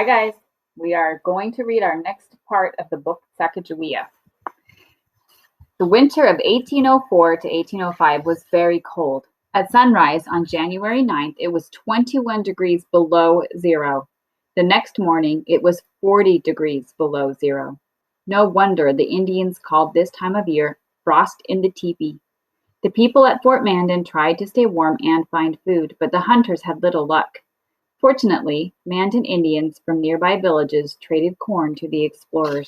Hi guys, we are going to read our next part of the book Sacagawea. The winter of 1804 to 1805 was very cold. At sunrise on January 9th, it was 21 degrees below zero. The next morning, it was 40 degrees below zero. No wonder the Indians called this time of year frost in the teepee. The people at Fort Mandan tried to stay warm and find food, but the hunters had little luck. Fortunately, Mandan Indians from nearby villages traded corn to the explorers.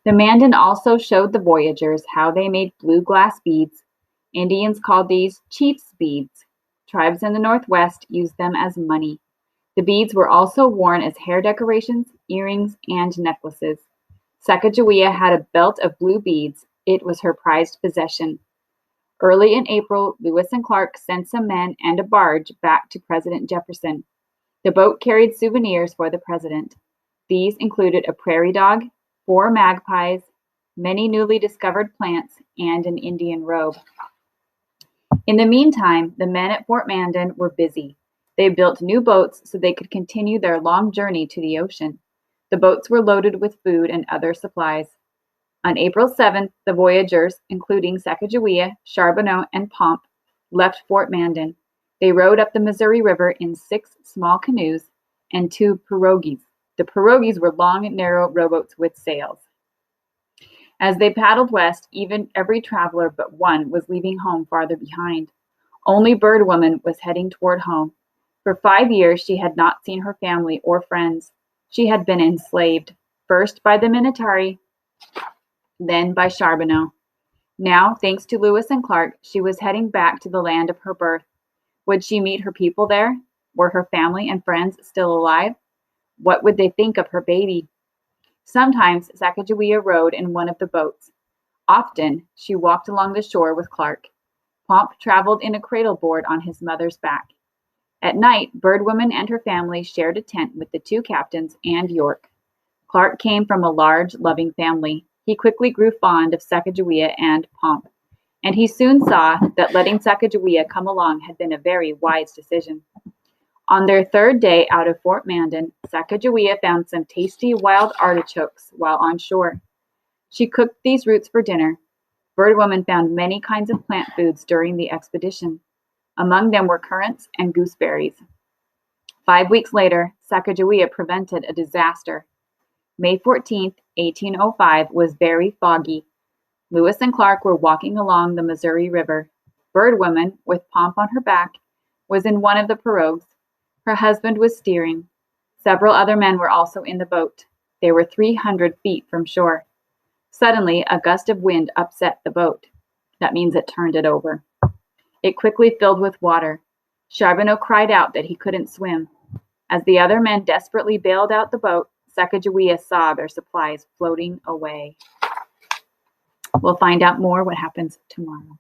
The Mandan also showed the voyagers how they made blue glass beads. Indians called these chief's beads. Tribes in the Northwest used them as money. The beads were also worn as hair decorations, earrings, and necklaces. Sacagawea had a belt of blue beads. It was her prized possession. Early in April, Lewis and Clark sent some men and a barge back to President Jefferson. The boat carried souvenirs for the president. These included a prairie dog, 4 magpies, many newly discovered plants, and an Indian robe. In the meantime, the men at Fort Mandan were busy. They built new boats so they could continue their long journey to the ocean. The boats were loaded with food and other supplies. On April 7th, the voyagers, including Sacagawea, Charbonneau, and Pomp, left Fort Mandan. They rowed up the Missouri River in 6 small canoes and 2 pirogues. The pirogues were long, narrow rowboats with sails. As they paddled west, every traveler but one was leaving home farther behind. Only Bird Woman was heading toward home. For 5 years, she had not seen her family or friends. She had been enslaved, first by the Minatari, then by Charbonneau. Now, thanks to Lewis and Clark, she was heading back to the land of her birth. Would she meet her people there? Were her family and friends still alive? What would they think of her baby? Sometimes Sacagawea rowed in one of the boats. Often, she walked along the shore with Clark. Pomp traveled in a cradle board on his mother's back. At night, Bird Woman and her family shared a tent with the 2 captains and York. Clark came from a large, loving family. He quickly grew fond of Sacagawea and Pomp, and he soon saw that letting Sacagawea come along had been a very wise decision. On their 3rd day out of Fort Mandan, Sacagawea found some tasty wild artichokes while on shore. She cooked these roots for dinner. Bird Woman found many kinds of plant foods during the expedition. Among them were currants and gooseberries. 5 weeks later, Sacagawea prevented a disaster. May 14, 1805 was very foggy. Lewis and Clark were walking along the Missouri River. Bird Woman, with Pomp on her back, was in one of the pirogues. Her husband was steering. Several other men were also in the boat. They were 300 feet from shore. Suddenly, a gust of wind upset the boat. That means it turned it over. It quickly filled with water. Charbonneau cried out that he couldn't swim. As the other men desperately bailed out the boat, Sacagawea saw their supplies floating away. We'll find out more what happens tomorrow.